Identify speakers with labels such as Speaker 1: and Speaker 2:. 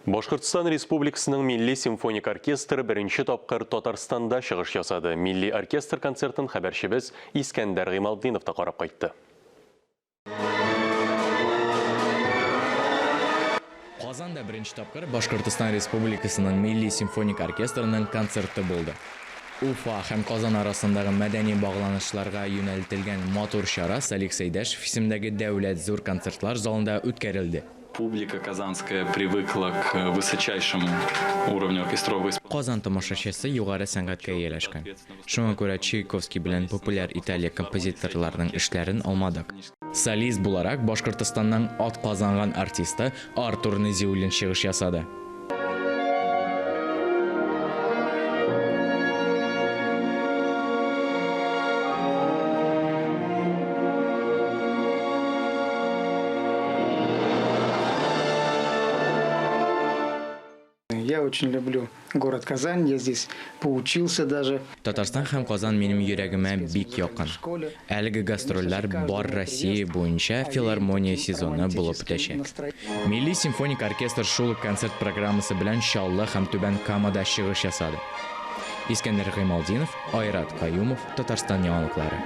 Speaker 1: Башкортстан Республикасының Милли симфоник оркестры бірінші тапқыр Татарстанда шығыш ясады. Милли оркестр концертін хабаршыбыз Искәндәр Гыймалдинов та қарап қайтты.
Speaker 2: Қазанда бірінші тапқыр Башкортстан Республикасының Милли симфоник оркестрының концерті болды. Уфа һәм Казан арасындағы мәдәни багланышларга юнәлтелгән матур чара Салих Сәйдәшев исемендәге дәүләт зур концертлар залында үткәрелде.
Speaker 3: Публика казанская привыкла к высочайшему уровню оркестровой исполнения.
Speaker 2: Казан тамашачысы югары сәнгатькә ияләшкән. Шуңа күрә Чайковский белән популяр Италия композиторларының эшләрен алмадык. Солист буларак Башкортстанның атказанган артисты Артур Низиуллин чыгыш ясады.
Speaker 4: Я очень люблю город Казань, я здесь поучился даже.
Speaker 2: Татарстан һәм Казан минем йөрәгемә бик якын. Әлеге гастрольләр бар Россия буенча филармония сезоны булып үтәчәк. Милли симфоник оркестр шул концерт программасы белән Чаллы һәм Түбән Камада чыгыш ясады. Искәндәр Гыймалдинов, Айрат Каюмов, Татарстан яңалыклары.